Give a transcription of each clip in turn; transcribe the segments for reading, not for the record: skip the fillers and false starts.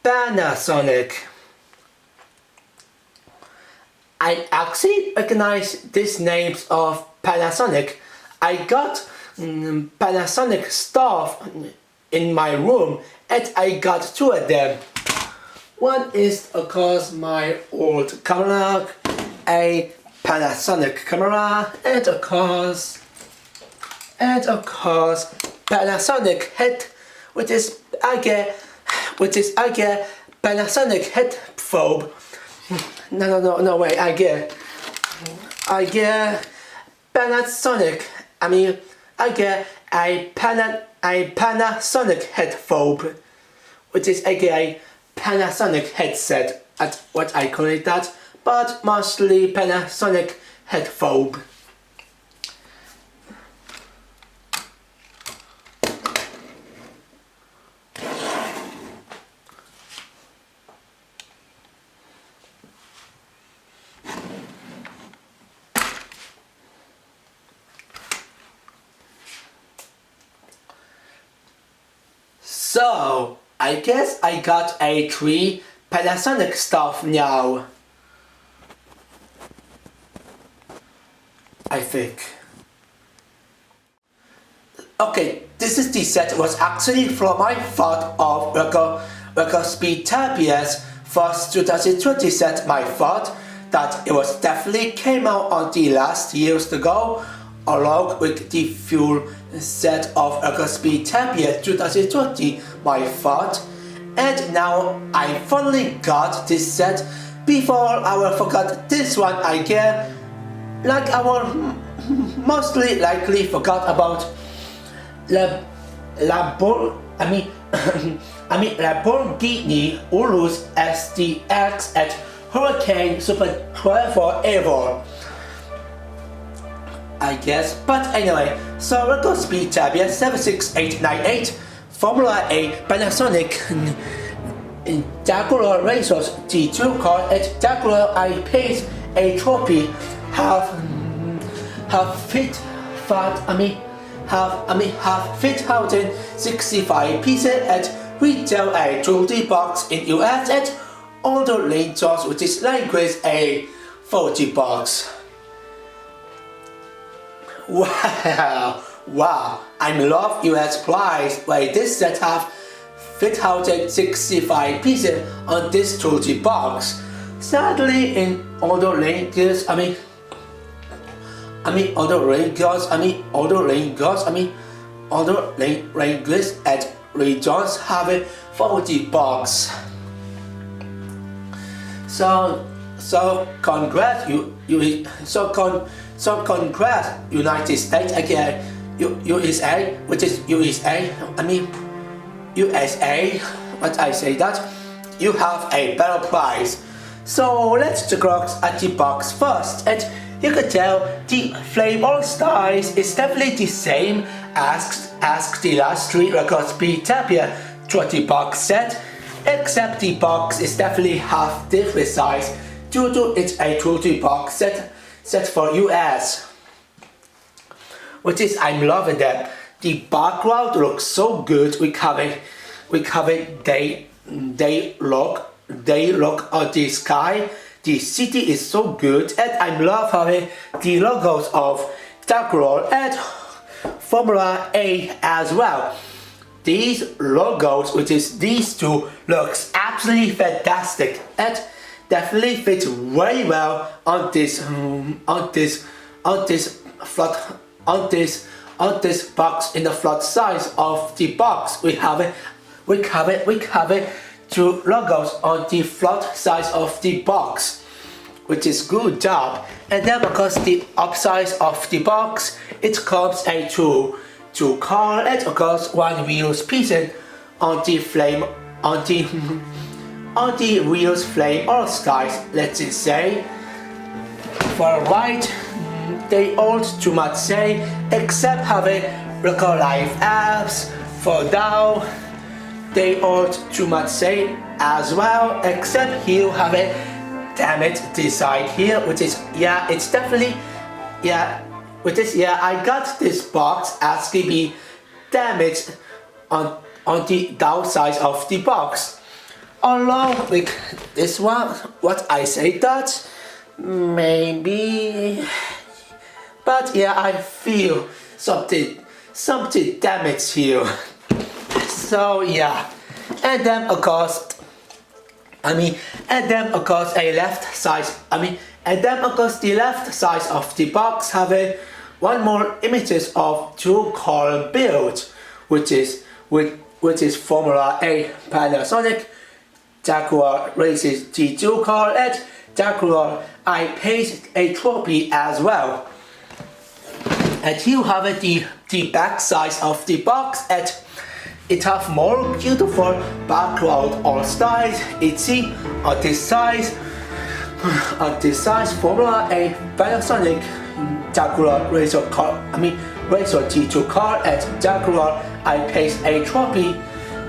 Panasonic. I actually recognize these names of Panasonic. I got Panasonic stuff in my room and I got two of them. One is of course my old camera, a Panasonic camera, and of course Panasonic head, which is again Panasonic headphone. No way, I get Panasonic. I get a Panasonic headphone, which is again Panasonic headset, at what I call it that, but mostly Panasonic headphone. So, I guess I got a 3 Panasonic stuff now. I think. Okay, this is the set was actually from my thought of SpeedChampions first 2020 set. My thought that it was definitely came out on the last years ago, along with the full set of SpeedChampions 2020, my thought, and now I finally got this set. Before I will forgot this one I get, like I will mostly likely forgot about Lamborghini Urus SDX at Hurricane Super 12 forever, I guess. But anyway, so we'll go SpeedChampions 76898 Formula A Panasonic Jaguar Racers G2 car at Jaguar I-Pace eTROPHY have 5,065 pieces at retail a jewelry box in US at older lane source, which is language a 40 bucks. Wow, I love US price where this set have 5,065 pieces on this jewelry box. Sadly, in older lane goods, older lane goods at regions have a 40 bucks. So congrats congrats United States again, USA, which is USA. What I say that you have a better price. So let's look at the box first, and you can tell the flavor size is definitely the same as the last 3 SpeedChampions 20 box set, except the box is definitely half different size due to it's a 20 box set for US, which is I'm loving that. The background looks so good. We cover day look on the sky. The city is so good, and I love having the logos of Jaguar and Formula A as well. These logos, which is these two, looks absolutely fantastic and definitely fits very well on this box. In the front size of the box, we have two logos on the front size of the box, which is good job. And then because the upsize of the box, it comes a two car and of course 1 wheels piece on the flame on the wheels flame all styles. Let's just say for right, they all too much say, except having real life apps. For down, they all too much say as well, except here have a damage design here, which is it's definitely I got this box as to be damaged on on the downside of the box. Along with this one, what I say that maybe, but yeah, I feel something damaged here. So yeah, and then of course, a left side, and then of course the left side of the box have one more images of two car build, which is Formula A Panasonic, Jaguar races G2 car, and Jaguar I paid a trophy as well. And you have the back side of the box, and it have more beautiful background on side. It's on this side Formula A Panasonic Jaguar racer car, racer G2 car at Jaguar I paid a trophy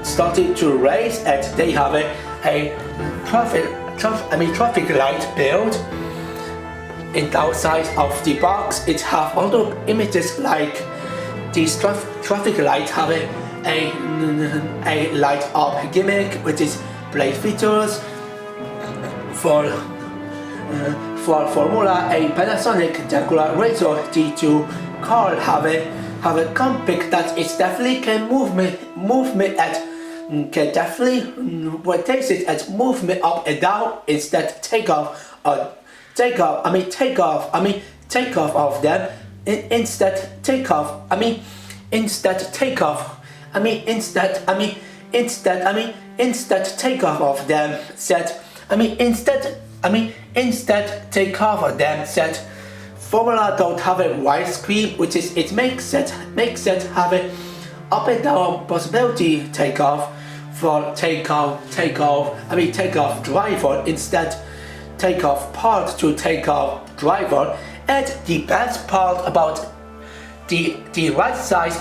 started to race, and they have a traffic light build. In the outside of the box, it have other images like this traffic light have a light up gimmick, which is blade features for Formula A Panasonic Jaguar racer G2 car have a cockpit that it definitely can move me at can definitely rotate it and move me up and down instead take off of them instead take off of them said Formula don't have a wide screen, which is it makes it have a up and down possibility takeoff driver instead takeoff part to takeoff driver. And the best part about the right side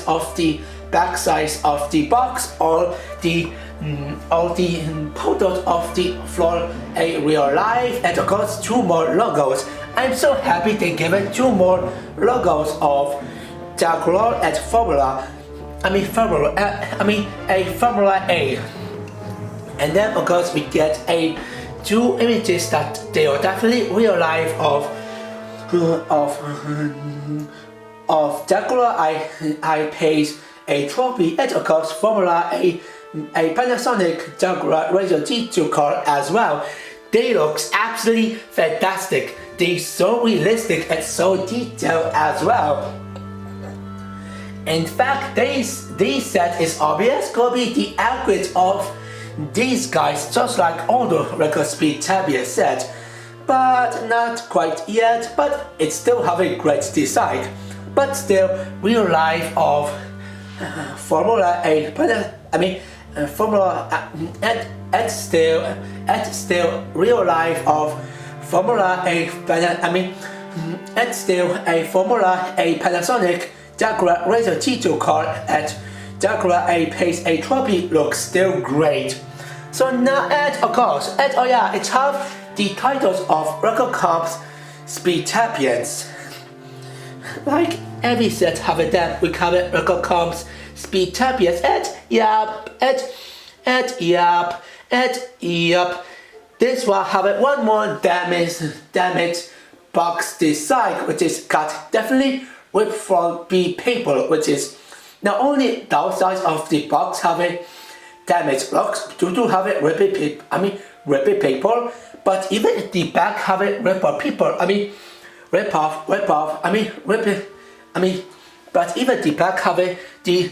of the back side of the box or the photos of the floor a real life, and of course two more logos. I'm so happy they gave it two more logos of Jaguar and Formula A. And then of course we get two images that they are definitely real life of Jaguar I paid a trophy, and of course Formula A Panasonic Jaguar racer G2 car as well. They look absolutely fantastic. They're so realistic and so detailed as well. In fact, this set is obvious gonna be the upgrade of these guys, just like all the record SpeedChampions set, but not quite yet. But it still have a great design. But still, real life of Formula A, and still real life of Formula A, and still a Formula A Panasonic Jaguar racer G2 car at Jaguar A pace a trophy looks still great. So now, and of course, and oh yeah, it have the titles of record comps SpeedChampions. Like every set have a them, we cover record comps SpeedChampions, and this one have one more damage box design, which is got definitely ripped from the paper, which is not only the outside of the box have a damaged blocks due to have a ripped paper, but even the back have a rip paper. But even the back have the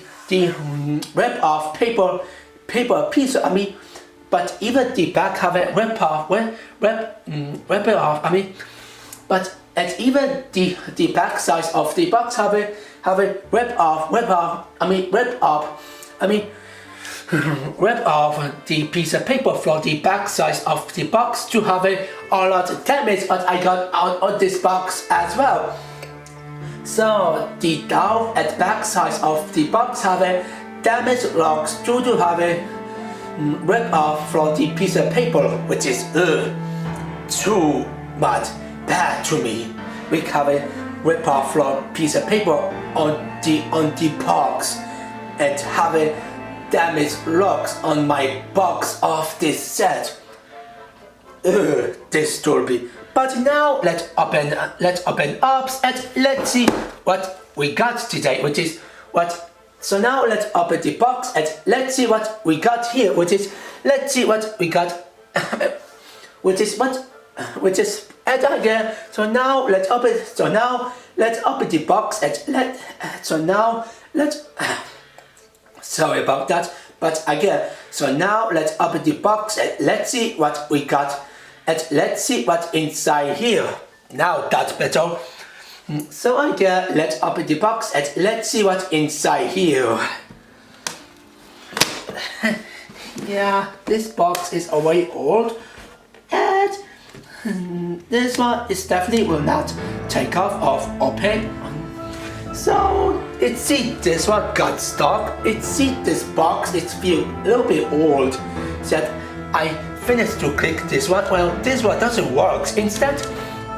rip off paper piece. But even the back have a rip off. But and even the back side of the box have a rip off the piece of paper from the back side of the box to have a lot of damage that I got out on this box as well. So the down and back side of the box have a damage locks due to have a rip off from the piece of paper, which is too much bad to me. We have a rip off from piece of paper on the box and having damaged locks on my box of this set. This story. But now let's open up and let's see what we got today, which is what. So now let's open the box and let's see what we got here, which is let's see what we got, which is and again. So now let's open. So now let's open the box and let's. Sorry about that, but again. So now let's open the box and let's see what we got. And let's see what's inside here. Now that's better. So again, let's open the box and let's see what's inside here. Yeah, this box is already old. And this one is definitely will not take off or open. So it see this one got stuck. It see this box, it feel a little bit old. So I finished to click this one. Well, this one doesn't work. Instead,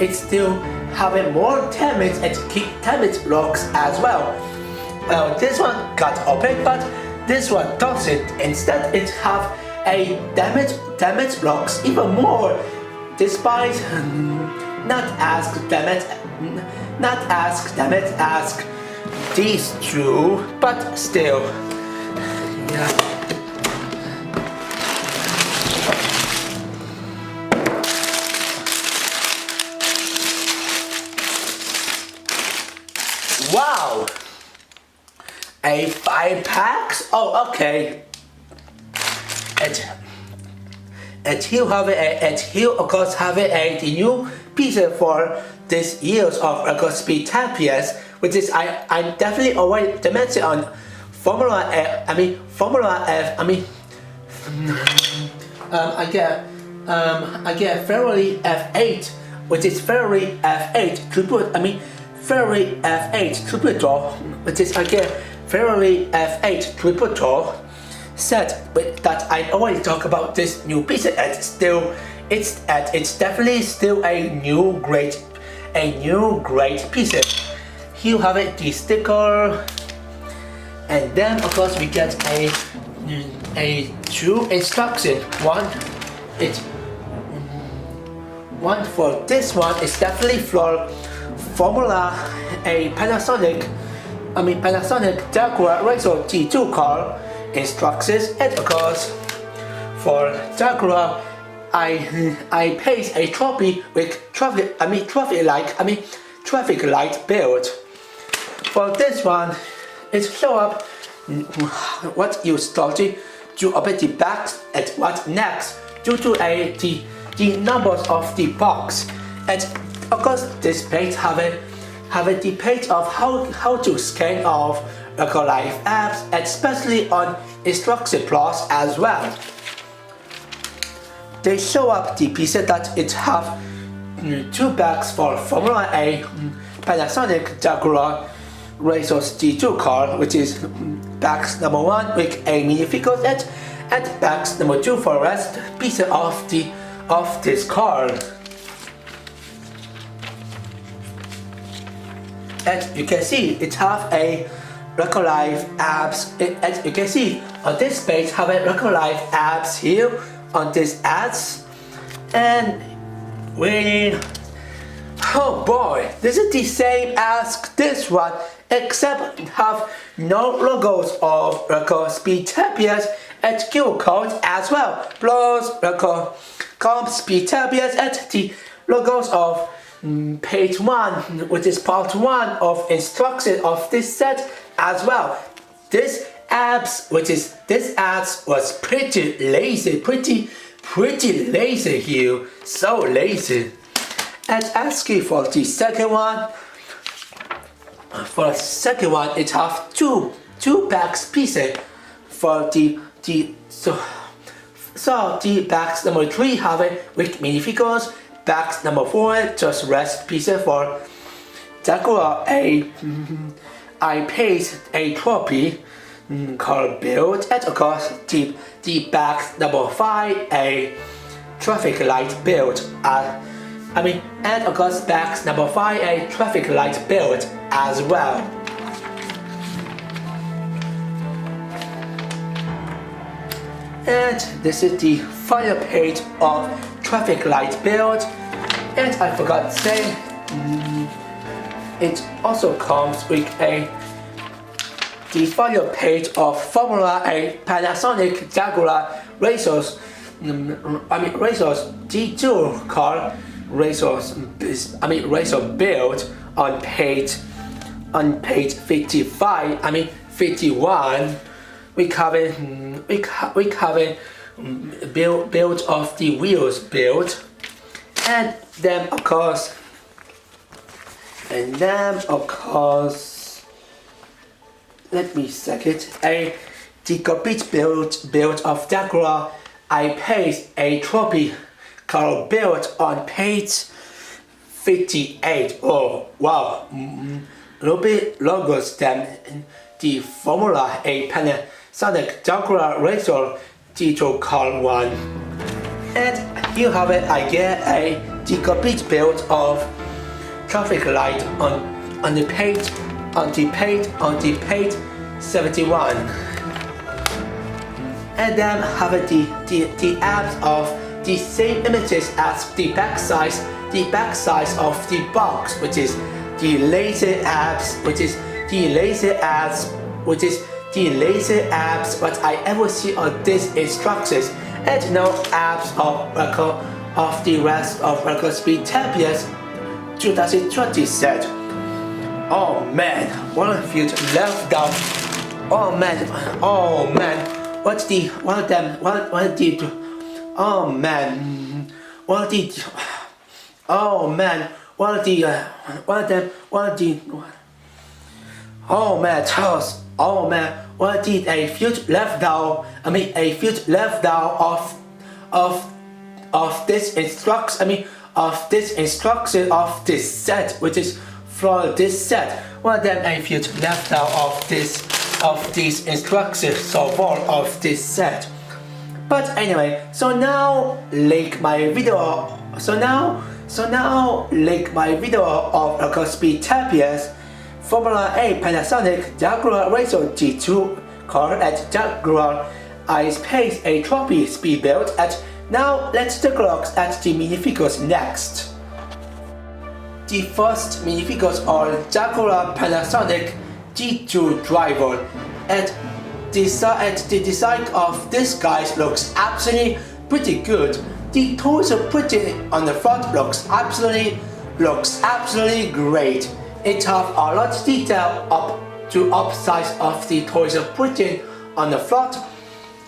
it's still having more damage and keep damage locks as well. Well, this one got open, but this one doesn't. Instead, it have a damage locks even more, despite not as damage as these two, but still, yeah. Wow! A 5 packs? Oh, okay. And he'll have he'll of course have a new piece for this years of SpeedChampions, which is I definitely already mentioned on Formula F. I get Ferrari F8, which is Ferrari F8 triple. Ferrari F8 triple door, which is again Ferrari F8 triple door set. But that I already talk about this new piece, and still it's definitely still a new great piece. Here have it the sticker, and then of course we get a two instruction. One for this one is definitely for Formula a Panasonic Jaguar Racer G2 car instructions, and of course for Jaguar I paste a trophy with traffic light build. For this one, it show up what you started to open the box and what next due to the numbers of the box. And of course this page have the page of how to scan of real life apps, especially on instruction plus as well. They show up the pieces that it have two bags for Formula A Panasonic Jaguar Racers G2 car, which is bags number 1 with a minifigure set, and bags number 2 for rest pieces of this car. And you can see it have a real life apps. As you can see on this page have a real life apps here on this ads, and oh boy, this is the same as this one, except have no logos of SpeedChampions and QR code as well, plus SpeedChampions and the logos of page 1, which is part 1 of instruction of this set as well. This ads was pretty lazy, pretty lazy here, so lazy. And asking for the second one, it have two bags pieces. For the bags number 3 have it with minifigures. Bags number 4 just rest pieces for Jaguar. I paste a trophy called build, and of course the bags number 5 a traffic light build. And of course bags number 5 a traffic light build as well. And this is the final page of traffic light build. And I forgot to say, it also comes with the final page of Formula A Panasonic Jaguar racers. Racers G2 car racer build on page 55. 51. We cover build of the wheels build, and then of course, let me check it. The complete build of Jaguar. I paste a trophy car build on page 58. Oh wow, a little bit longer than the Formula A Panasonic Jaguar racer G2 car one. And here have it. I get the complete build of traffic light on the page 71. And then have the apps of the same images as the back size of the box, which is the laser apps, what I ever see on these instructions, and no apps of the rest of record SpeedChampions 2020 set. Oh man, one of you left down. Oh man. What did oh man, what did oh man, oh man, Charles, oh man, what did a few left down, of this instruction, of this set, which is for this set. Well then a few left out of these instructions so far of this set. But anyway, so now like my video of SpeedChampions Formula A Panasonic Jaguar Racer G2 car at Jaguar. I paste a trophy speed build at. Now let's take a look at the minifigures next. The first minifigures are Jaguar Panasonic G2 driver, and the design of this guy looks absolutely pretty good. The toys are printed on the front looks absolutely great. It has a lot of detail up to upsize of the toys are printed on the front,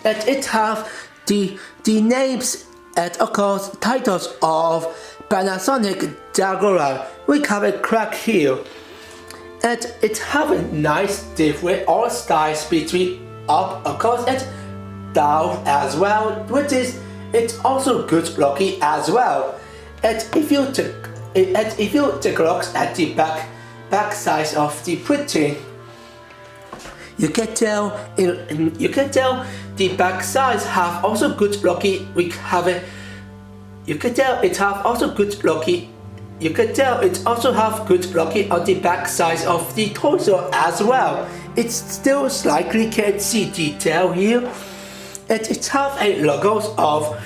and it has the names and of course titles of Panasonic Jaguar. We have a crack here, and it have a nice different all styles between up of course and down as well, which is it's also good looking as well. And if you take a look at the back size of the printing, you can tell the back size have also good looking. You can tell it also have good looking on the back size of the torso as well. It's still slightly can see detail here, and it have a logos of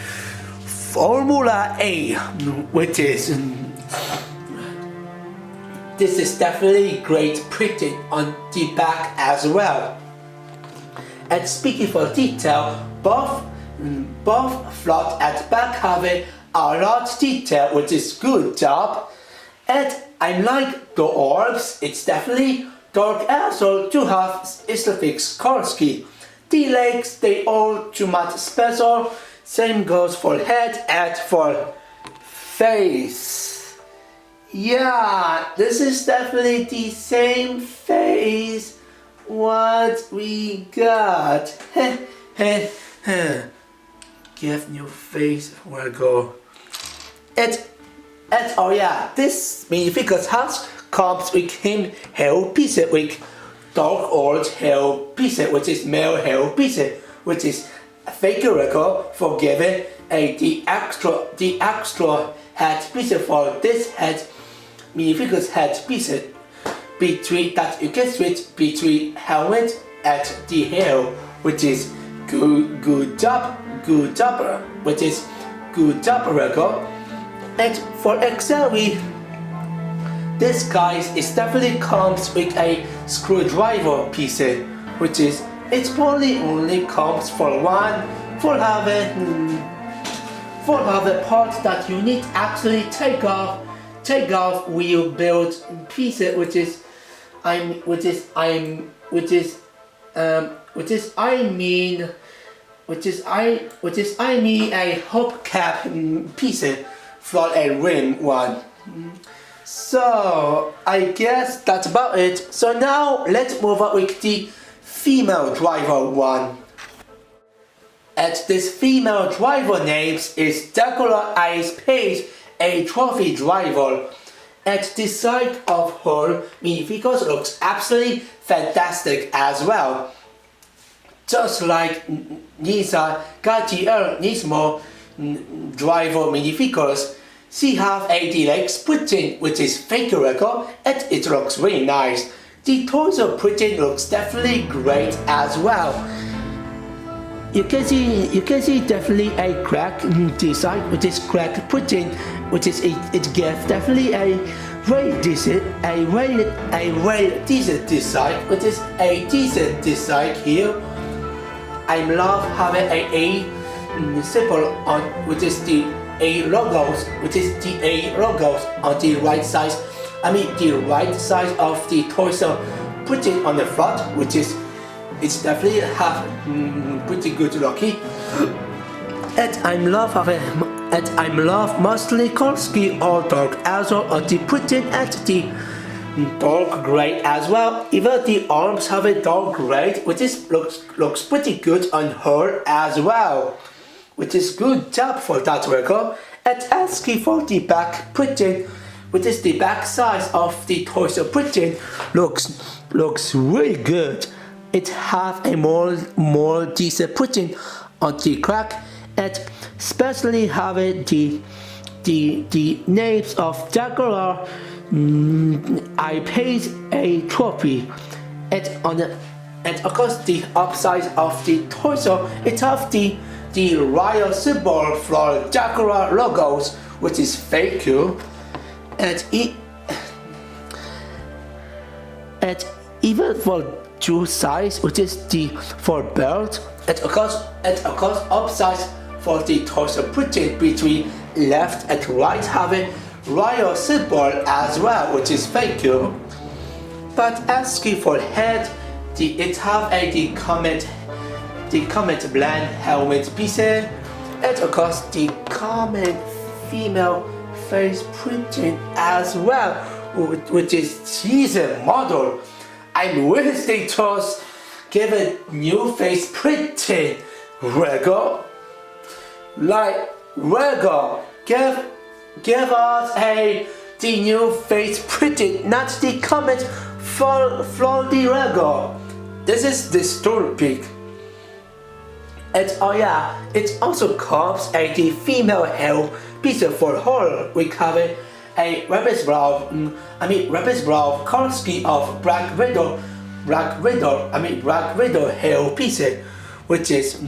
Formula A, which is this is definitely great printing on the back as well. And speaking for detail, both front and back have a lot of detail, which is good job. And I like the orbs. It's definitely dark also to have Islafix Korski. The legs, they all too much special. Same goes for head and for face. Yeah, this is definitely the same face what we got. Give new face where go. Oh yeah, this minifigures house comes with him hair piece with dark orange hair piece, which is male hair piece, which is figurical for giving the extra head piece for this head minifigures head piece between that you can switch between helmet and the hair, which is good job, which is good job record. And for accessory, this guys is definitely comes with a screwdriver piece, which is it only comes for have a part that you need actually take off wheel build piece, which is I mean a hubcap piece for a rim one. So I guess that's about it. So now let's move on with the female driver one. And this female driver name is Jaguar Space eTROPHY driver. And the side of her minifigures looks absolutely fantastic as well. Just like Nisa Jaguar Nismo driver minifigures, she have a deluxe printing which is fake record and it looks really nice. The torso printing looks definitely great as well. You can see definitely a crack design which is crack printing, which is it gives definitely a very decent design, which is a decent design here. I love having a symbol on which is the A logos, which is the A logos on the right side. The right side of the torso, put it on the front, which is it's definitely have pretty good looking. And I love mostly Kolsky or dark as well on the printing and the dark gray as well. Even the arms have a dark gray, which is looks pretty good on her as well, which is good job for that record. And asking for the back printing, which is the back size of the torso printing, looks really good. It have a more decent printing on the crack, and especially having the names of Jaguar I paid a trophy, and of course the upside of the torso it have the royal symbol for Jaguar logos, which is fake cool, and even for two size, which is the for belt, and of course upside for the torso printed between left and right having royal symbol as well, which is fake cool. But asking for head, it have the comet blend helmet piece, and of course the common female face printing as well, which is season model. I'm with the toss give a new face printing Rego, like Rego give us the new face printing, not the comment for the Rego. This is dystopic. And oh yeah, it also comes the female hair piece for her. We cover a rabbit's brow color scheme of black widow hair piece, which is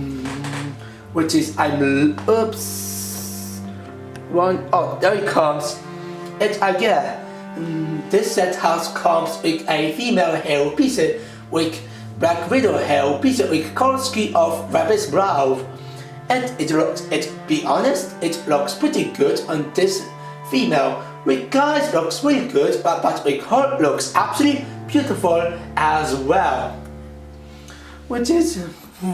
there it comes. And again, this set house comes with a female hair piece with black widow hair piece with color scheme of rabbit's brow, and it be honest, it looks pretty good on this female. With guys looks really good, but with her looks absolutely beautiful as well. Which is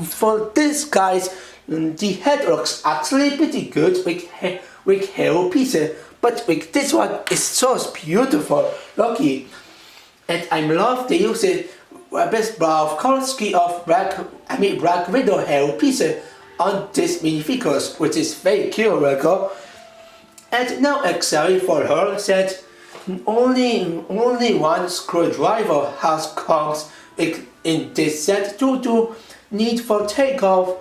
for this guys, the head looks actually pretty good with hair piece, but with this one it's so beautiful, lucky. And I love the use rabbit's brow color scheme of black widow hair piece on this minifigures, which is very cute record. And now accessory for her said only one screwdriver has comes in this set due to need for takeoff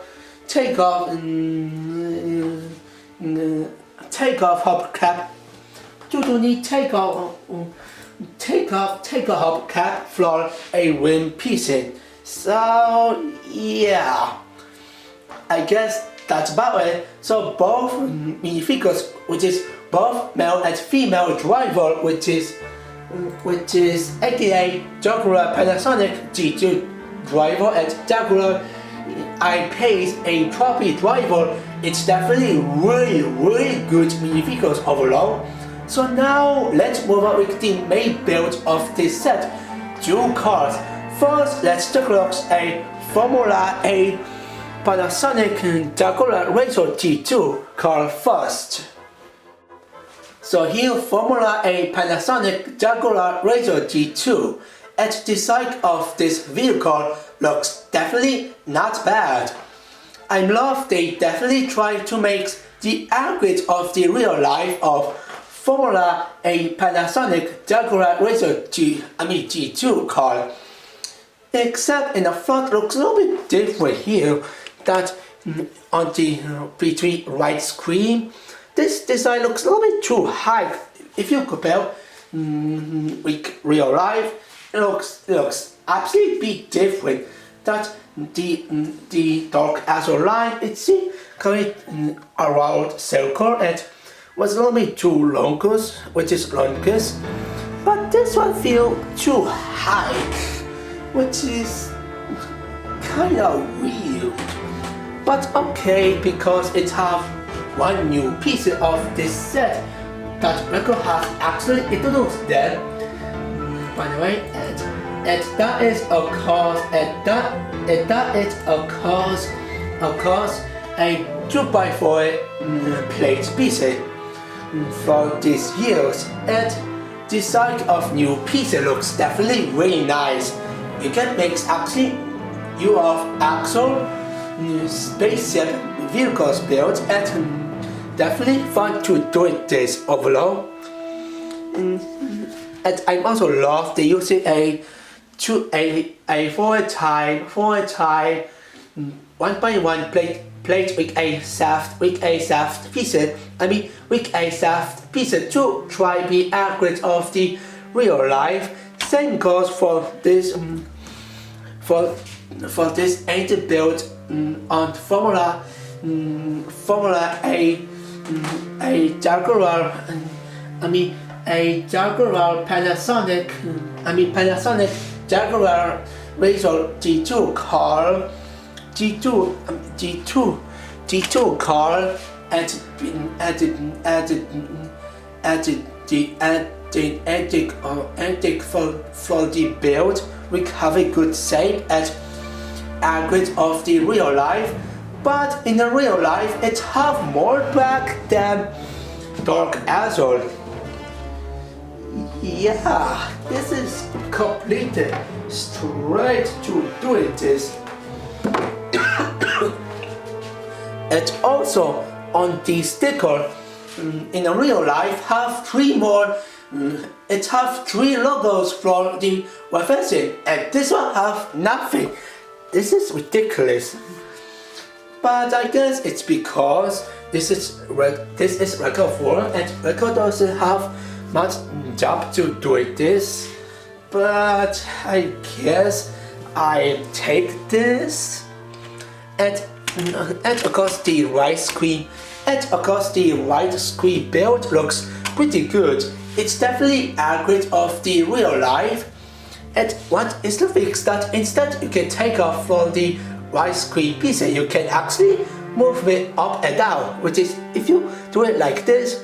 hubcap, due to need takeoff hubcap for a rim piece. So yeah, I guess that's about it. So both minifigures, which is both male and female driver, which is aka Jaguar Panasonic G2 driver and Jaguar I-Pace eTROPHY driver. It's definitely really good minifigures overall. So now let's move on with the main build of this set. 2 cars. First, let's take a look at a Formula A Panasonic Jaguar Racer G2 car first. So here Formula A Panasonic Jaguar Racer G2. At the side of this vehicle looks definitely not bad. I love they definitely try to make the accurate of the real life of Formula A Panasonic Jaguar Racer G2 car. Except in the front looks a little bit different here. That on the between right screen, this design looks a little bit too high. If you compare with real life, it looks absolutely different. That the dark azure line, it's coming around circle and was a little bit too longest, which is longest. But this one feels too high, which is kind of weird. But okay, because it has one new piece of this set that Record has actually introduced them. By the way, and that is of course, a 2x4 plate piece from these years, and the side of new piece looks definitely really nice. You can make actually you have actual spaceship vehicles built, and definitely fun to do this overall. And I also love they using a 4x 1x1 plate with a shaft piece. With a shaft piece to try be accurate of the real life. Same goes for this engine built on Formula A Jaguar. A Jaguar Panasonic Jaguar Racer G2 car. G2 car added for the build. We have a good shape and accurate of the real life, but in the real life it have more black than dark azure. Yeah, this is completed straight to doing this. And also on the sticker, in the real life have 3 more. It have 3 logos from the referencing, and this one have nothing. This is ridiculous. But I guess it's because this is record 4 and record doesn't have much job to do this. But I guess I take this. And of course the right screen build looks pretty good. It's definitely accurate of the real life. And what is the fix that instead you can take off from the right screen piece, you can actually move it up and down, which is if you do it like this,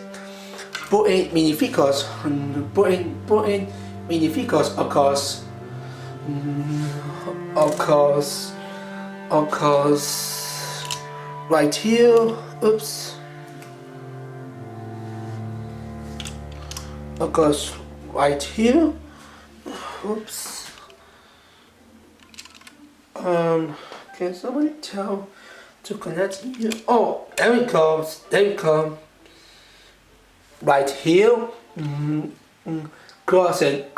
put in minifigures, of course, right here, oops, of course, right here, oops, can somebody tell to connect here? Oh, there we go, right here, close it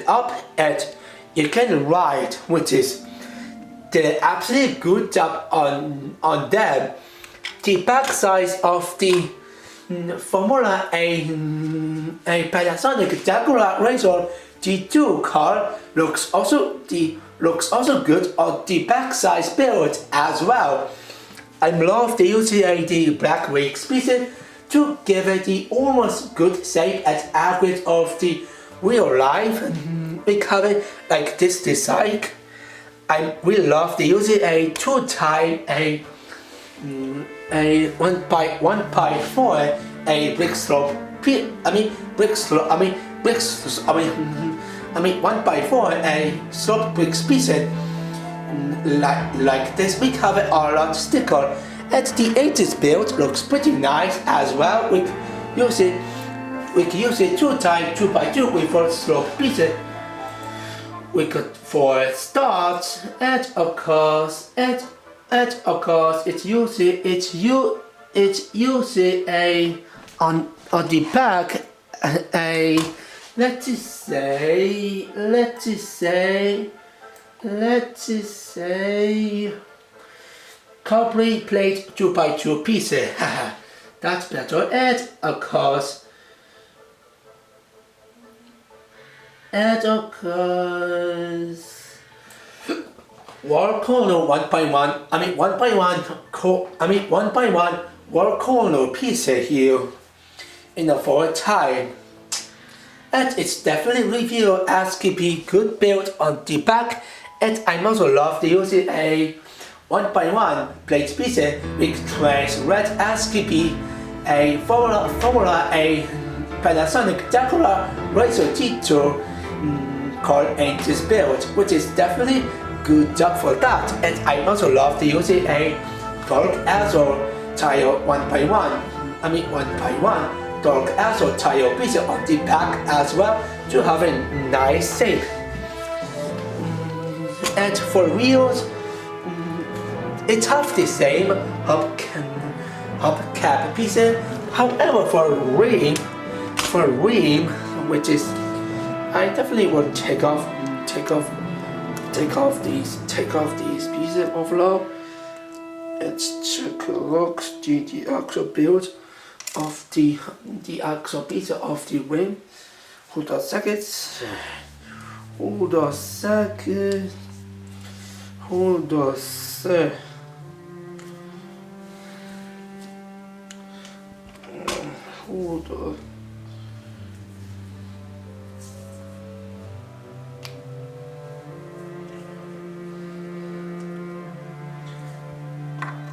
up, and you can ride, which is the absolutely good job on them. The back side of the Formula A Panasonic Jaguar Racer G2 car looks also the looks also good on the backside build as well. I love the using the black wing pieces to give it the almost good shape and average of the real life. We cover like this design. I really love the using a 2-type a 1x4 a brick slope. I mean 1x4 a slope brick pieces. Like this, we cover a lot of sticker, and the edges build looks pretty nice as well. We can use it 2x2 with a slope pieces. We could for start, and of course it's usually a on the back a let's just say copper plate 2x2 pieces. That's better. And of course wall corner 1x1 wall corner pieces here in the forward time. And it's definitely revealed as keeping good build on the back. And I also love the using a 1x1 plate pieces with trace red as keeping a formula a Panasonic Jaguar Razor G2 called this build, which is definitely good job for that. And I also love the using a dark azure tile 1x1 dark azure tile pieces on the back as well to have a nice shape. And for wheels, it's half the same hubcap pieces. However, for rim, which is I definitely will take off these pieces overall. Let's take a look the actual build of the actual piece of the rim. Hold on a second.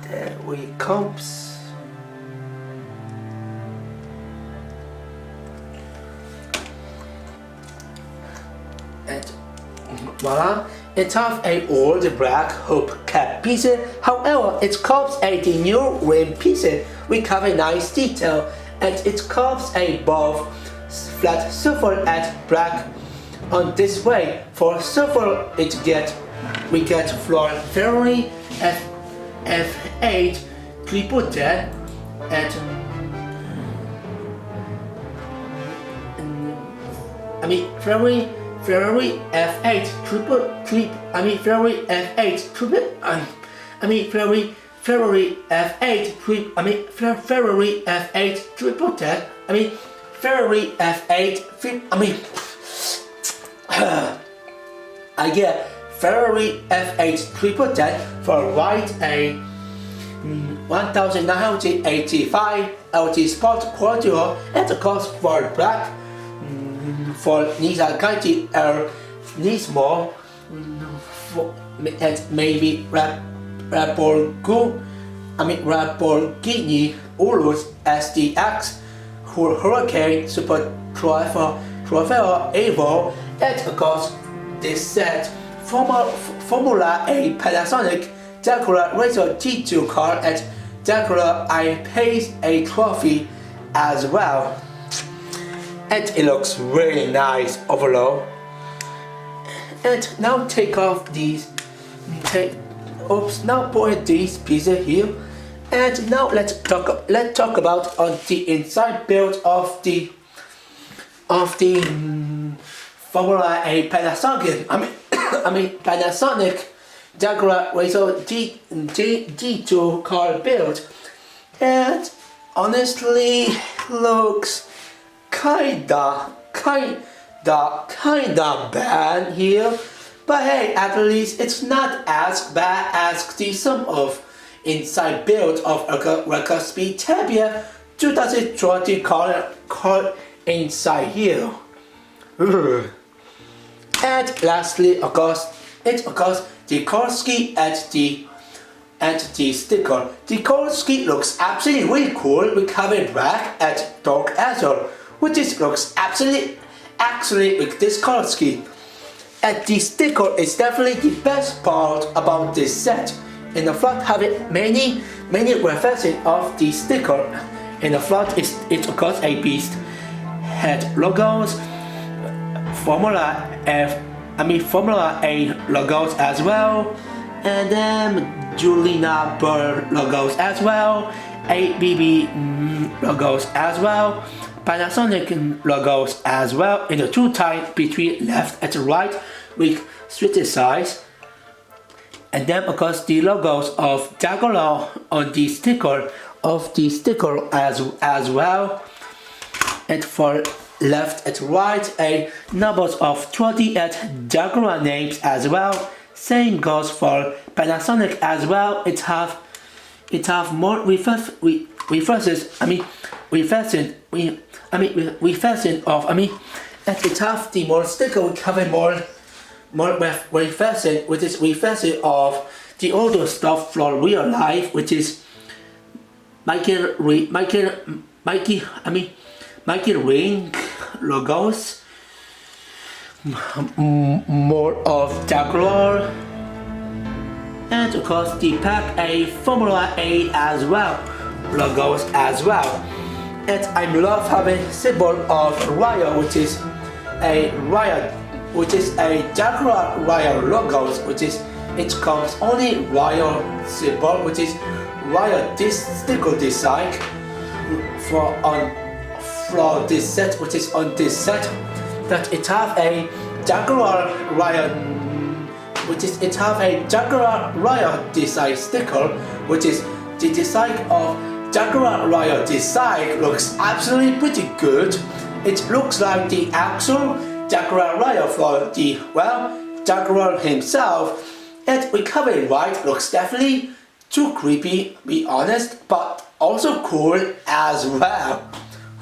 There we comes. And voila, it has a old black hubcap piece. However, it comes a the new rim piece. We cover nice detail, and it comes a both flat surface and black. On this way, for surface we get floor Ferrari F8 triple-dead and Ferrari F8 triple-dead. I get Ferrari F8 triple-dead for white a 1985 LT Sport Cordial, and of course for black for Nissan Gaiti Air Nismo and maybe Lamborghini Urus SDX Hurricane Super Trofeo Evo, and of course this set Formula A Panasonic Jaguar Razor G2 car and Jaguar I Pace eTROPHY as well. And it looks really nice overall. And now take off these, now put these pieces here. And now let's talk about on the inside build of the Formula A Panasonic. Panasonic Jaguar Razor G2 car build, and honestly looks kinda bad here, But hey, at least it's not as bad as the sum of inside build of record speed Champion 2020 called inside here. And lastly, of course, the core ski and the sticker. The core ski looks absolutely really cool with covered black and dark azure, which looks absolutely excellent with this core ski. And the sticker is definitely the best part about this set. In the front, having many references of the sticker. In the front, it's of course a beast head logos, Formula A logos as well, and then Julina Bird logos as well, ABB logos as well, Panasonic logos as well in the two types between left and right with switch size. And then of course the logos of Jaguar on the sticker as well. And for left and right a numbers of 28 Jaguar names as well. Same goes for Panasonic as well. It have more references and it have the more sticker we cover more references, which is references of the older stuff from real life, which is Mikey Ring logos, more of Jaguar, and of course the Pack A Formula A as well logos as well. And I love having symbol of Royal, which is a Jaguar Royal logos, it comes only Royal symbol, which is Royal sticker design for this set, which is on this set, that it have a Jaguar Royal, it have a Jaguar Royal design sticker, which is the design of Jaguar Royal design looks absolutely pretty good. It looks like the actual Jaguar Royal for the Jaguar himself, and recovering white looks definitely too creepy, be honest, but also cool as well.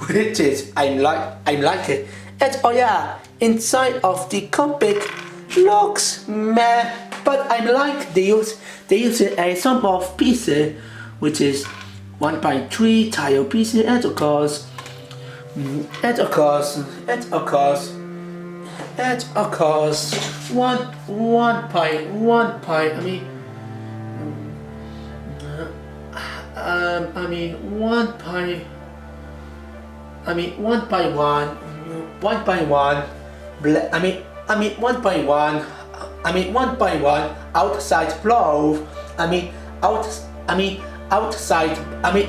Which is I like it. And oh yeah, inside of the cockpit looks meh, but I like they use a sum of pieces, which is 1x3 tile pieces, and of course 1x1 outside blow,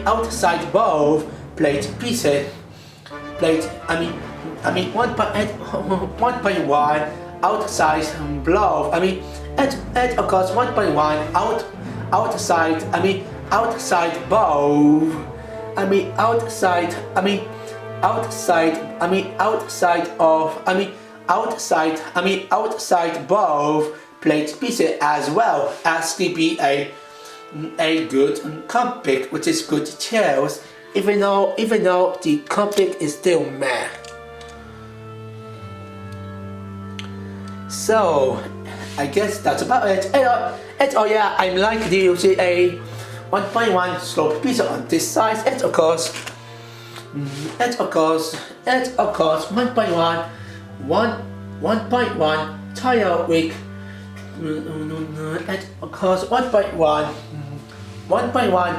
outside both plate pieces, 1x1 outside blow, and of course 1x1 outside both, outside both plate pieces as well as to be a good cockpit, which is good chairs, even though the cockpit is still meh. So I guess that's about it. And oh yeah, I'm like to use a 1x1 slope piece on this size, and of course 1x1 tire with, and of course 1x1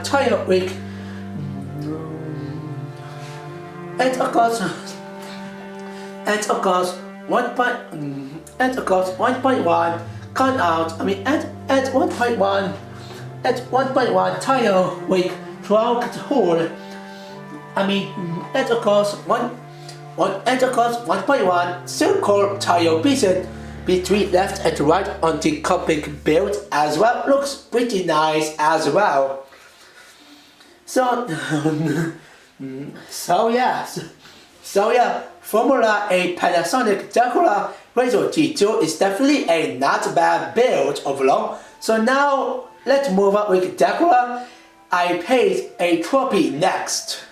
tire with, and of course 1x1 cut out, and 1x1 tire with 12 hole, and of course 1x1 circle tire pieces between left and right on the cockpit build as well. Looks pretty nice as well. So yes, So yeah, Formula A Panasonic Jaguar Razor G2 is definitely a not bad build overall. So now let's move on with Jaguar I-Pace eTROPHY next.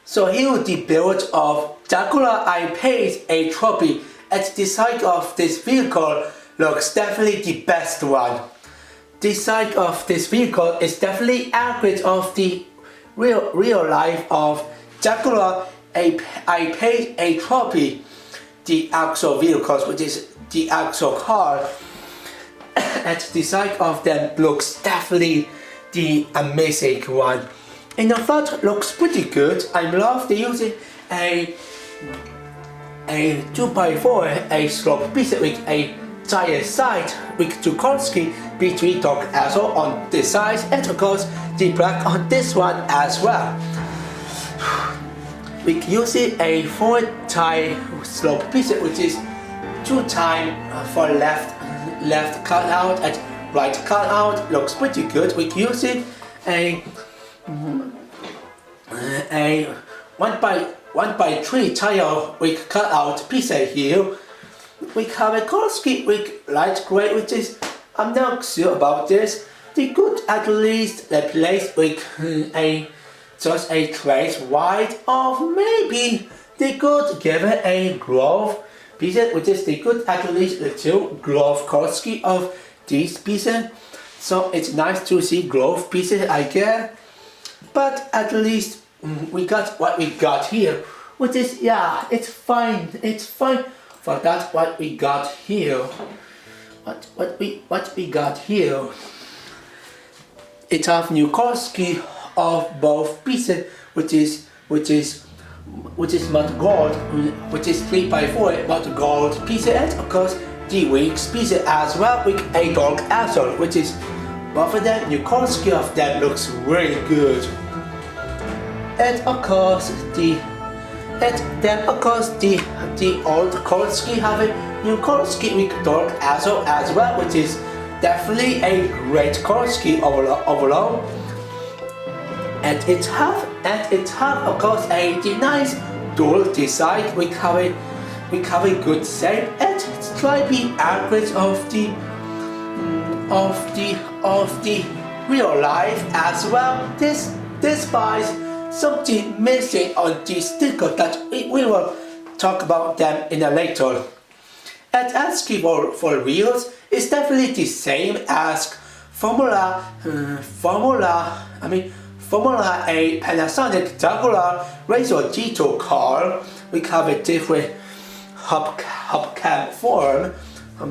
So here the build of Jaguar I-Pace eTROPHY. At the side of this vehicle looks definitely the best one. The side of this vehicle is definitely accurate of the real life of Jaguar I-Pace eTROPHY, the actual vehicles, which is the actual car. At the side of them looks definitely the amazing one. In the front looks pretty good. I love the using a 2x4 a slope piece with a giant side with two Korski between dog axle on this side, and of course the black on this one as well. We using a 4-tie slope piece, which is 2-tie for left cut out and right cut out. Looks pretty good. We using a 1x3 tile with cut out piece here. We have a Korski with light gray, which is, I'm not sure about this. They could at least replace with just a trace white, or maybe they could give it a glove piece, which is they could at least the two glove Korski of these pieces. So it's nice to see glove pieces, I guess. But at least we got what we got here, which is, yeah, it's fine. It's fine for that what we got here. What we got here. It have new Korski of both pieces, which is matte gold, which is 3x4 matte gold piece, and of course the wings piece as well with a dog axle, which is both of them new Korski of them looks really good. And of course the old Korski have a new Korski with dog axle as well, which is definitely a great Korski overall. And it have of course a nice dual design. We have a good shape and slightly accurate of the real life as well. Despite something missing on the sticker that we will talk about them in a later. And as for wheels, it's definitely the same as Formula A Panasonic Jaguar Razor G2 car. We have a different hubcap form,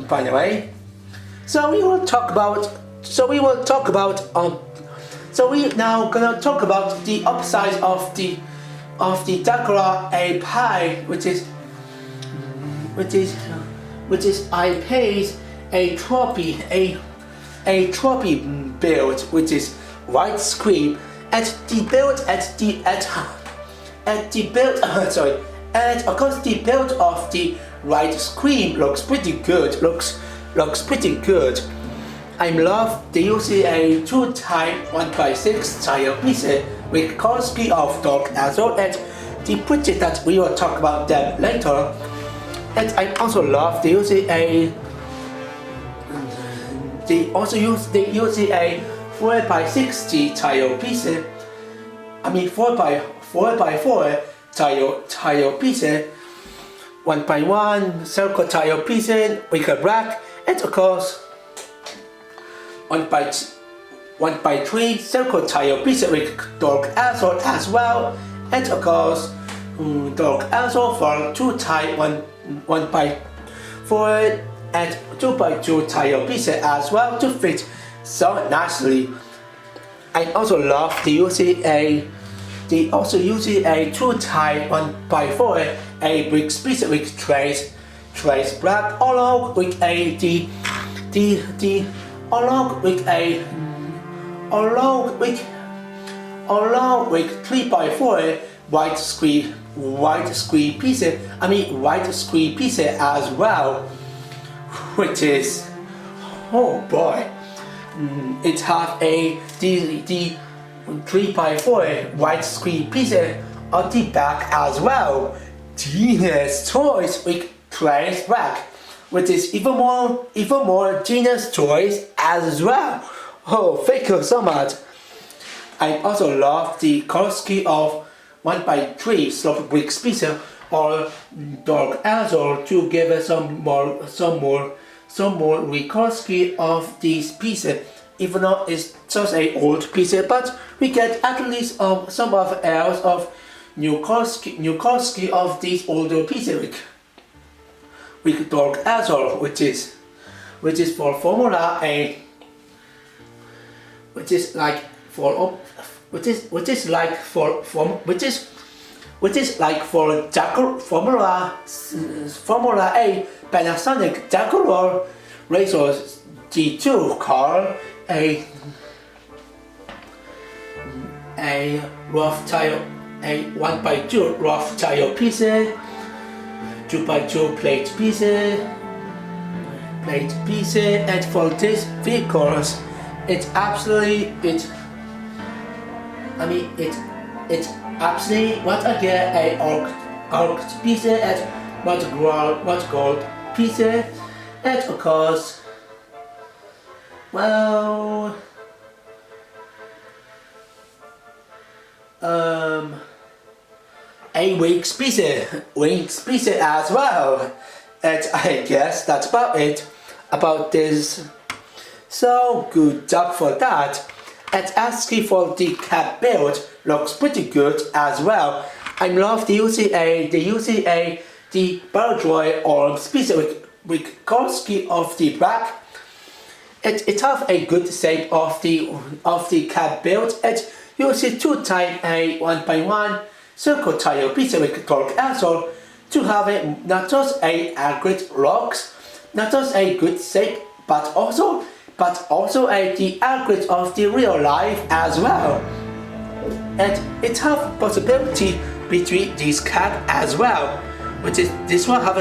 by the way. So we now gonna talk about the upside of the Jaguar I-Pace, which is I-Pace eTROPHY, a trophy build, which is widescreen. And of course the build of the right screen looks pretty good. Looks pretty good. I love the using a 2-tie 1x6 tire piece with Korski of dog axle, and the bridges that we will talk about them later. And I also love the using a 4x60 tile piece. 4x4 tile piece, 1x1 circle tile piece with a rack, and of course 1x3 circle tile piece with dog axle as well, and of course dog axle for 2-tie 1x4 and 2x2 tile piece as well to fit so nicely. I also love the using a 2-tie 1x4 a brick piece with trace black along with a along with 3x4 white screen piece as well, which is, oh boy, it have the 3x4 white screen piece on the back as well. Genius choice with trace back, which is even more genius choice as well. Oh, thank you so much. I also love the color scheme of 1x3 slope brick speaker or dark azure to give us some more color scheme of this piece. Even though it's just an old piece, but we get at least some of else of new color scheme of this older piece with dark azure, which is for Formula A, which is like for Jaguar Formula A Panasonic Jaguar Racers G2 car, a rough tire, a 1x2 rough tire piece, 2x2 plate piece, and for this vehicles, it's absolutely what I get a arced piece and what gold piece, and of course, well, a wing species as well, and I guess that's about it about this. So good job for that. And asking for the cab build looks pretty good as well. I love the Baradroid arm species with color scheme of the back. It have a good shape of the cab build. It uses 2 times a 1x1 circle tire piece with torque axle to have not just a accurate rocks, not just a good shape, but also the accurate of the real life as well. And it have possibility between these cab as well, which is this one have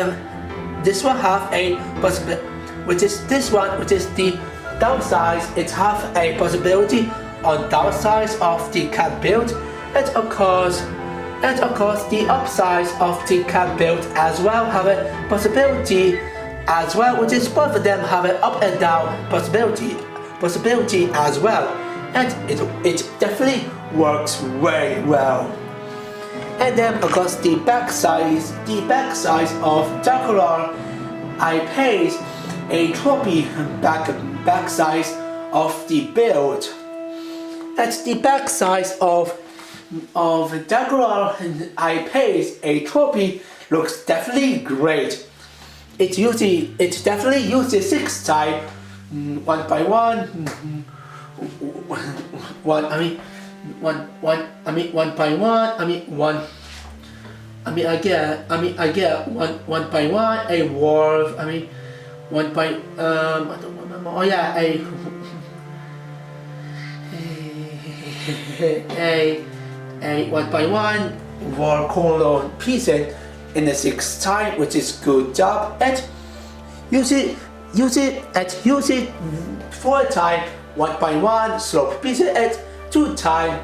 a possibility, which is the downside. It have a possibility on downside of the cab build, and of course the upside of the cab build as well have a possibility as well, which is both of them have an up and down possibility as well, and it definitely works very well. And then of course the back size of Jaguar, I paid a trophy back size of the build. At the back size of Jaguar, I paid a trophy looks definitely great. It definitely uses 6 type 1x1 I get 1x1 a wolf, I don't remember. Oh yeah, a 1x1 war color piece in the 6 time, which is good job. And use it 4 time 1x1 slope piece at 2 time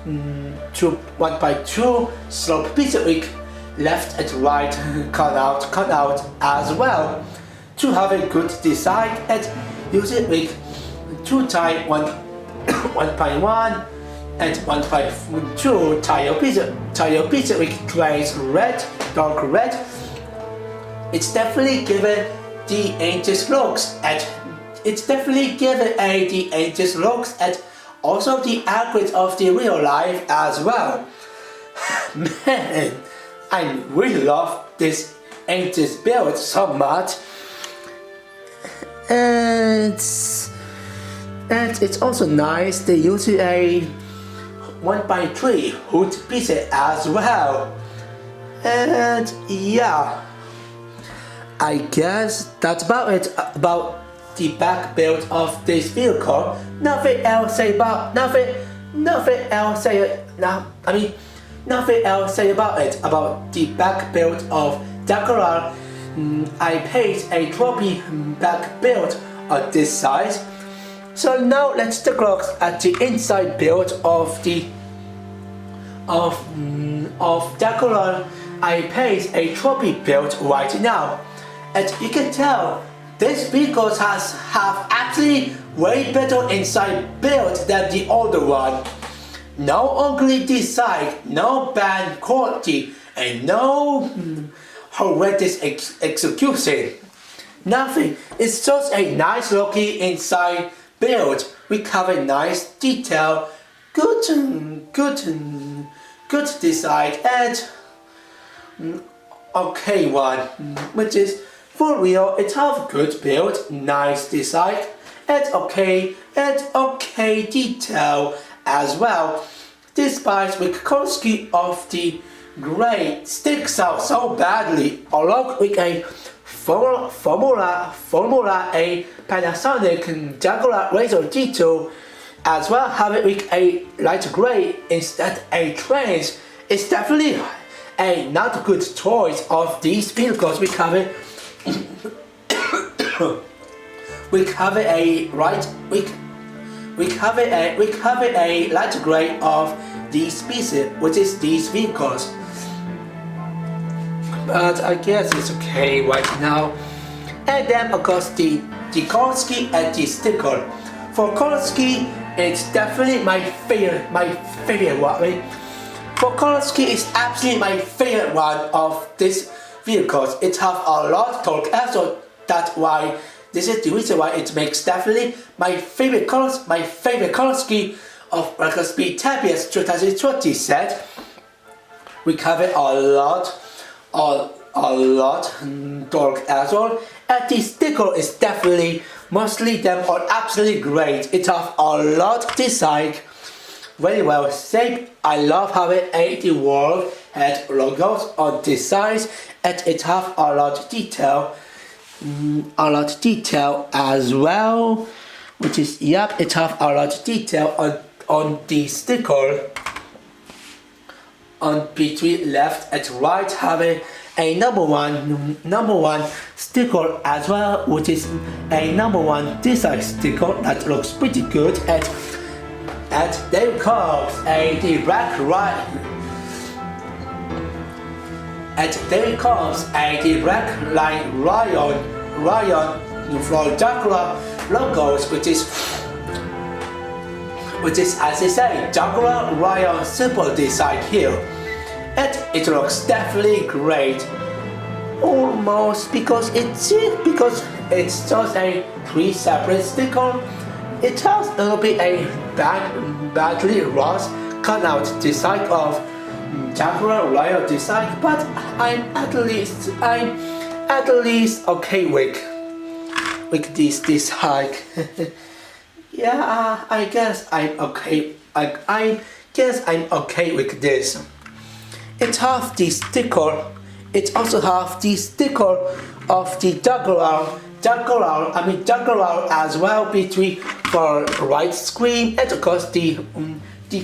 1x2 slope piece with left and right cut out as well to have a good design. And use it with 2 time 1x1 and 1x2 tire piece with glaze red, dark red. It's definitely given the ages looks, and it's definitely given the ages looks and also the accurate of the real life as well. Man, I really love this ages build so much, and it's also nice they use a 1x3 hood piece as well. And yeah, I guess that's about it about the back build of this vehicle. Nothing else say about it about the back build of Jaguar. I paid a trophy back build on this size. So now let's take a look at the inside build of of Jaguar I pace a trophy build right now. And you can tell this vehicle have actually way better inside build than the older one. No ugly design, no bad quality, and no horrendous execution. Nothing. It's just a nice looking inside build. We cover nice detail, good design, and okay one, which is for real. It have good build, nice design, and okay detail as well. Despite the quality of the gray sticks out so badly, along with a Formula A Panasonic Jaguar Razor G2, as well having with a light gray instead a trans, is definitely a not good choice of these vehicles. We cover a light gray of these species, which is these vehicles. But I guess it's okay right now. And then of course the color scheme and the sticker. For color scheme, it's definitely my favorite one. For color scheme, it's absolutely my favorite one of this vehicles. It have a lot of torque, so that's why this is the reason why it makes definitely my favorite color scheme of SpeedChampions 2020 set. We cover a lot torque as well, and the sticker is definitely mostly them are absolutely great. It have a lot design, very well shaped. I love having the world head logos on this side, and it have a lot of detail as well, which is it have a lot of detail on the sticker. On between left and right, having a number one sticker as well, which is a number one design sticker that looks pretty good. And there comes the black line. And there comes the black line Ryan from Jaguar logos, which is as I say, Jaguar Ryan simple design here. And it looks definitely great. Almost because it's just a 3 separate sticker. It has a little bit a battery rust cut out design of Jaguar Ryan design, but I'm at least okay with this design. Yeah, I guess I'm okay. I guess I'm okay with this. It have the sticker. It also have the sticker of the Jaguar as well, between for right screen, and of course the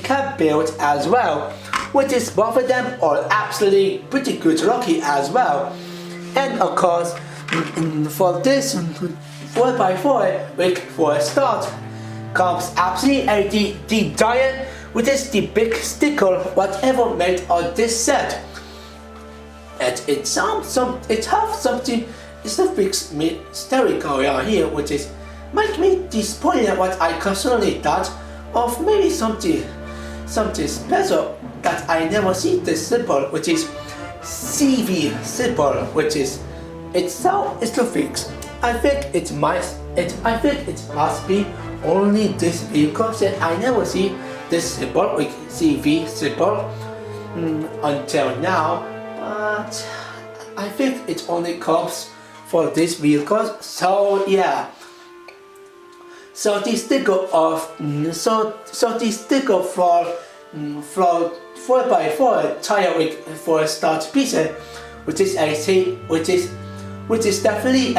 cab build as well, which is both of them are absolutely pretty good looking as well. And of course for this 4x4 for a start comes absolutely the giant, which is the big sticker whatever made on this set. And it have something, it's a big mystery going on here, which is might me disappointed what I personally thought of, maybe something special that I never see this symbol, which is CV symbol, which is it's a fix. I think it must be only this vehicle that I never see this symbol with CV symbol until now, but I think it only comes for this vehicle. So yeah. So the sticker of the sticker for 4x4 tire rig for start piece, which is definitely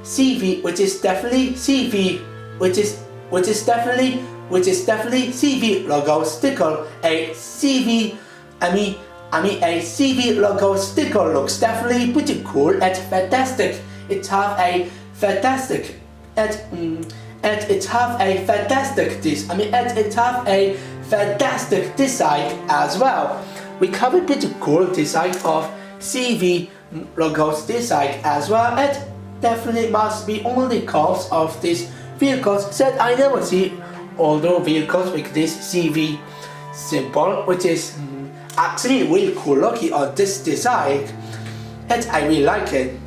CV logo sticker. A CV logo sticker looks definitely pretty cool and fantastic. It have a fantastic fantastic design as well. We cover pretty cool design of CV logos design as well, and definitely must be only cause of these vehicles that I never see older vehicles with this CV symbol, which is actually really cool looking on this design, and I really like it.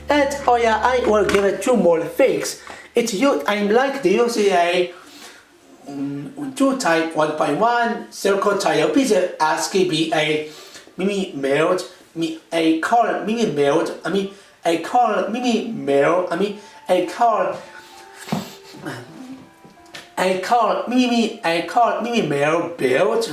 And oh yeah, I will give it 2 more things. I like the using a 2 type 1.1 circle tire piece as can be a mini melt, a car mini melt, a car mini melt, a car mini male build,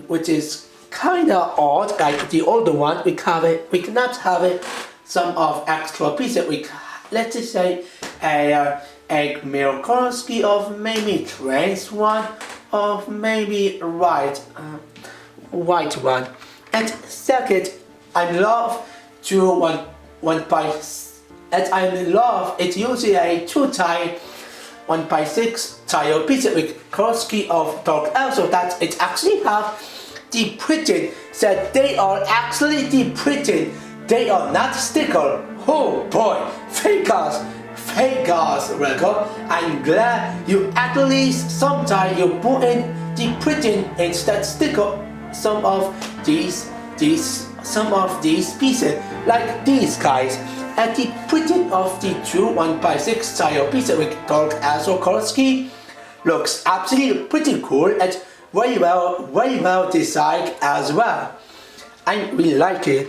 which is kinda odd. Like the older one, we cannot have it. Some of extra pieces. Let's just say a Milkowski of maybe trans one, of maybe white one. And second, I love it using a 2 type 1/6 tire piece with Korski of torque also that it actually have the printing, that they are actually the printing, they are not sticker. Oh boy, fake gas record. I'm glad you at least sometime you put in the printing instead sticker some of these pieces, like these guys. At the printing of the 2 1/6 tire pieces with torque also Korski looks absolutely pretty cool and very well designed as well. I really like it.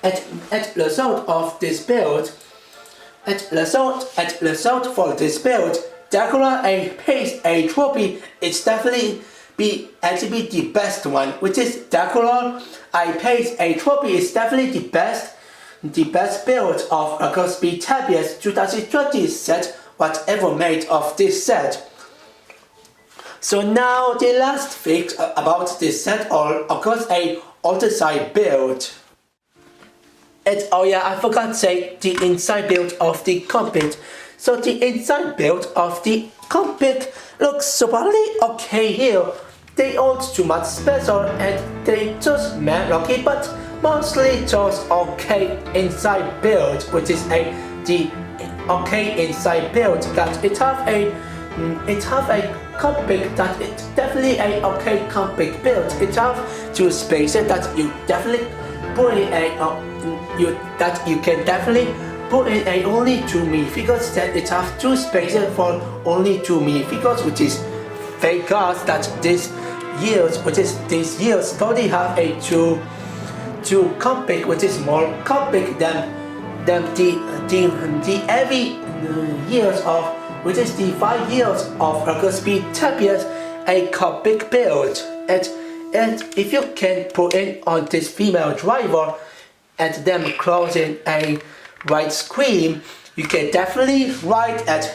At the result of this build, for this build, Jaguar eTROPHY is definitely be the best one, which is Jaguar eTROPHY is definitely the best build of a SpeedChampions 2020 set whatever made of this set. So now the last thing about this set are of course a outside build. And oh yeah, I forgot to say the inside build of the cockpit. So the inside build of the cockpit looks supposedly okay here. They aren't too much special and they just lucky, but mostly just okay inside build, which is the okay inside build that it have a cockpit that it's definitely a okay cockpit build. It have 2 spaces that you definitely put in you can definitely put in only 2 minifigures. That it have 2 spaces for only 2 minifigures, which is fake gas that this year's totally have a 2 cockpit, which is more cockpit than the every years of, which is the 5 years of SpeedChampions a cockpit build. And if you can put in on this female driver and then closing a white screen, you can definitely ride at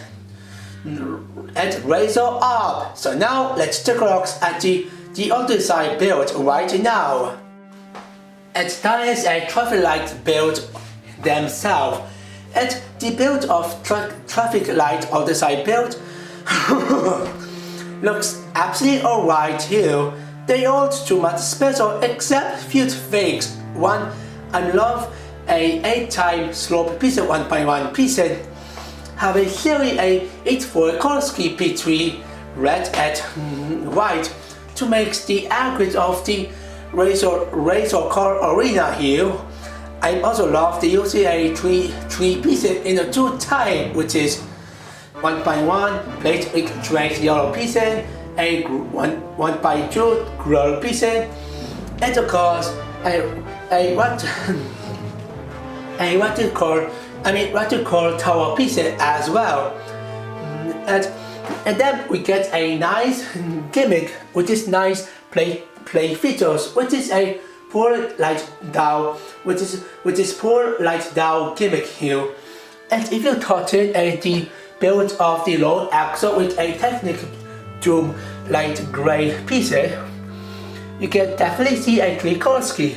razor up. So now let's take a look at the other side build right now. And that is a traffic light build themselves. And the build of traffic light other side build looks absolutely alright here. They aren't too much special except few things. One, I love a 8 time slope piece 1.1 piece. Have a series a 8/4 Korski between red and white to make the aggregate of the racer car arena here. I also love the using a 3 pieces in a 2 type, which is 1.1 plate with straight yellow pieces, a 1/2 grey pieces, and of course what to call tower pieces as well. And then we get a nice gimmick, which is nice play features, which is a poor light down, which is poor light down gimmick here. And if you touch it, the build of the low axle with a technic to light gray pieces, you can definitely see a Korski.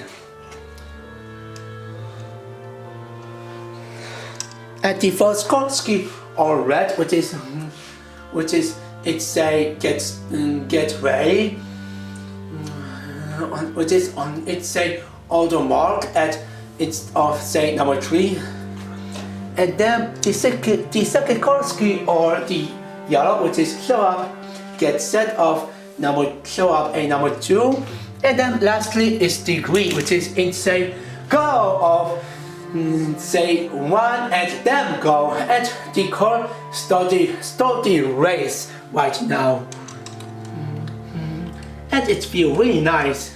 And the first Korski are red, which is it say get ready, which is on it say auto mark at it's of say number 3, and then the second color scheme or the yellow, which is show up, get set of show up a number 2, and then lastly is the green, which is in say go of say 1 and then go, and the car start the race right now, and it feels really nice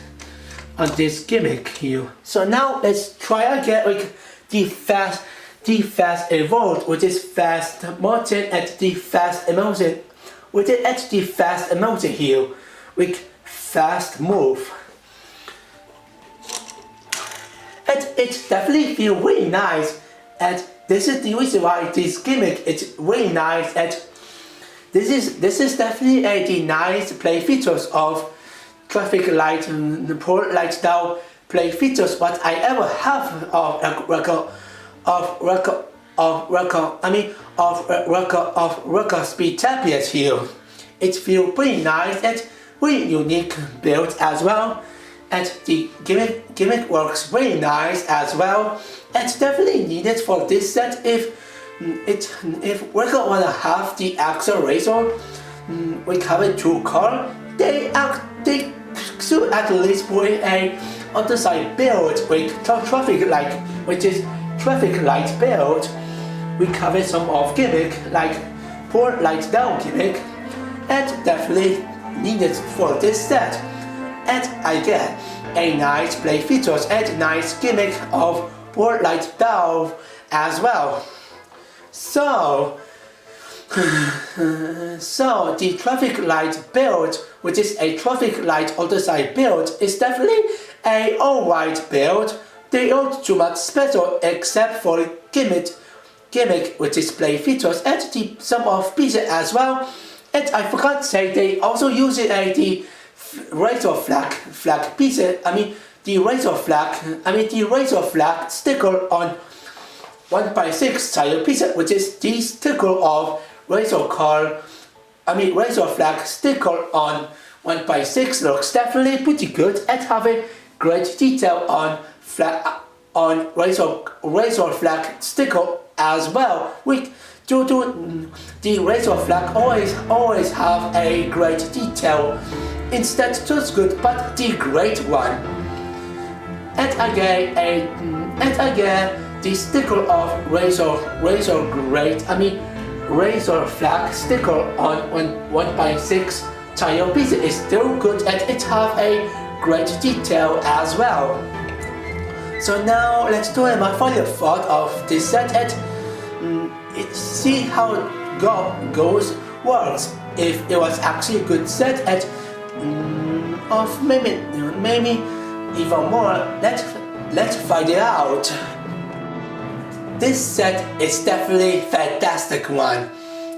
on this gimmick here. So now let's try again with the fast evolved, which is fast motion, and the fast emotion, which is at the fast emotion here with fast move. And it definitely feels really nice, and this is the reason why this gimmick is really nice, and this is definitely the nice play features of traffic light pole light style play features what I ever have of record speed champions here. It feels pretty nice and really unique build as well. And the gimmick works really nice as well. It's definitely needed for this set if Record wanna have the accelerator with having 2 cars, they should at least put a other side build with traffic light, which is traffic light build. We cover some of gimmick like port light down gimmick, and definitely needed for this set. And I get a nice play features and nice gimmick of port light down as well. So the traffic light build, which is a traffic light other side build, is definitely a alright build. They don't too much special except for gimmick, which is play features and some of pieces as well. And I forgot to say they also use it the razor flag pieces. The razor flag sticker on 1x6 tire pieces, which is the sticker of razor flag sticker on 1x6 looks definitely pretty good and have a great detail on razor flag sticker as well. Due to the razor flag always have a great detail. Instead just good but the great one. And again the sticker of razor flag sticker on 1x6 tire piece is still good and it have a great detail as well. So now let's do my final thought of this set and see how goes works. If it was actually a good set and of maybe even more, let's find it out. This set is definitely a fantastic one.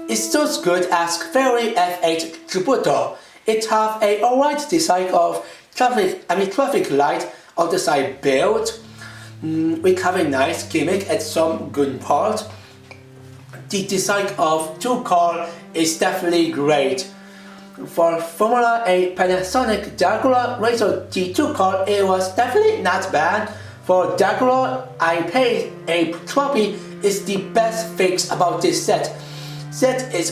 It's just good as very F8 Jupiter. It have a alright design of traffic light on the side build. We have a nice gimmick and some good parts. The design of 2 cars is definitely great. For Formula A Panasonic Jaguar Racer G2 car, it was definitely not bad. For Jaguar, I paid a trophy is the best fix about this set.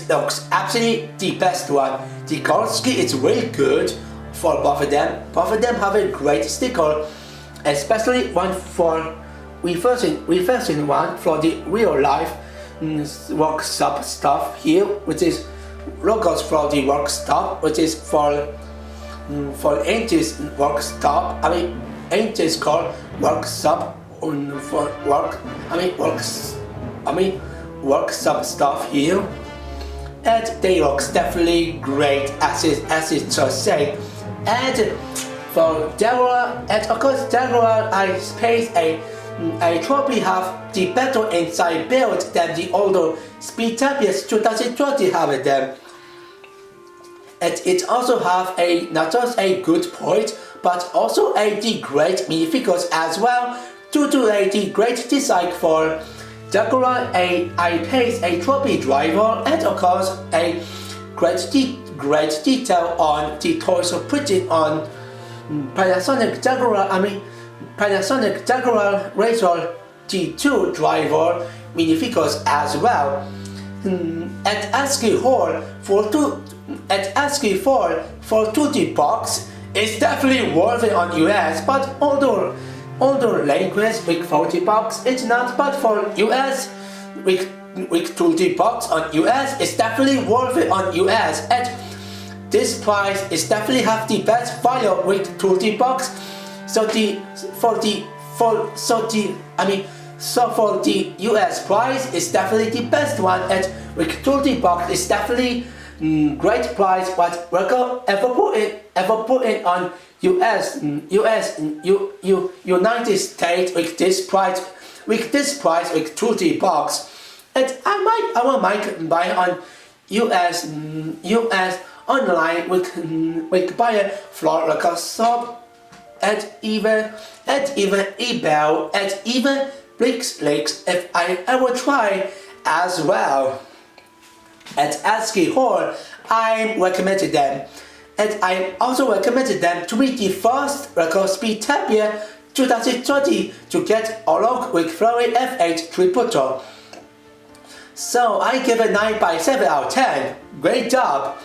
Looks absolutely the best one. The color scheme is really good for both of them. Both of them have a great sticker, especially one for reversing one for the real life workshop stuff here, which is logos for the workshop, which is for Angels workshop. Angels called workshop for workshop stuff here, and they look definitely great as it just say. And for Jaguar, and of course Jaguar, I paid a trophy have the better inside build than the older SpeedChampions 2020 have them. And it also have not just a good point, but also the great minifigures as well. Due to the great design for Jaguar, I paid a trophy driver, and of course great detail on the torso printing on Panasonic Jaguar Razor G2 driver minifigures as well. At ASCII Hall for 2D box, it's definitely worth it on US, but older language with 40 box it's not, but for US with 2D box on US it's definitely worth it on US. At this price is definitely have the best value with 2D box. So for the US price is definitely the best one. At with 2D box is definitely great price, but Rego ever put it on United States with this price with 2D box. And I will buy on US online with buy Florida shop and even eBay and even Bricks if I ever try as well. At ASCII Hall, I recommended them, and I also recommended them to be the first record SpeedChampions 2020 to get along with Ferrari F8 Tributo. So I give it 9/7 out of 10. Great job!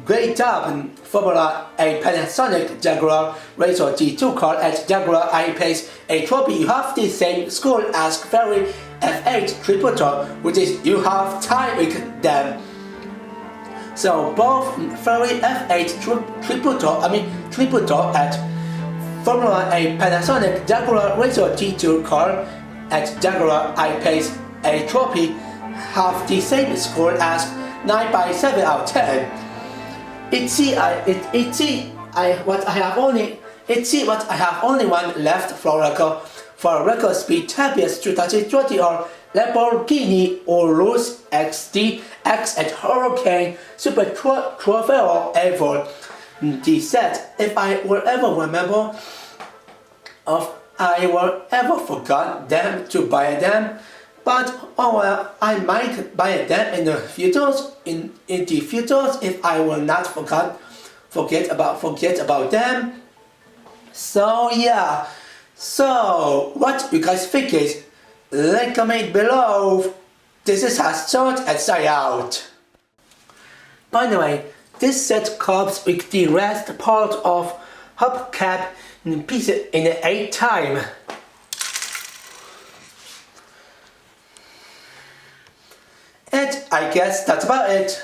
Great job! Formula A Panasonic Jaguar Razor G2 car at Jaguar I-Pace eTROPHY. You have the same score as Ferrari F8 Tributo, which is you have tied with them. So both Ferrari F8 Tributo at Formula A Panasonic Jaguar Razor G2 car at Jaguar I-Pace eTROPHY have the same score as 9/7 out of 10. It see what I have only one left for record SpeedChampions 2020 or Lamborghini Urus XDX at Hurricane Super Trofeo ever. The set, if I will ever remember I will ever forgot them to buy them, but oh well, I might buy them in the futures. In the futures, if I will not forget about them. So yeah. So what you guys think is? Comment below. This is as short as I out. By the way, this set comes with the rest part of hubcap pieces in the 8 time. And I guess that's about it.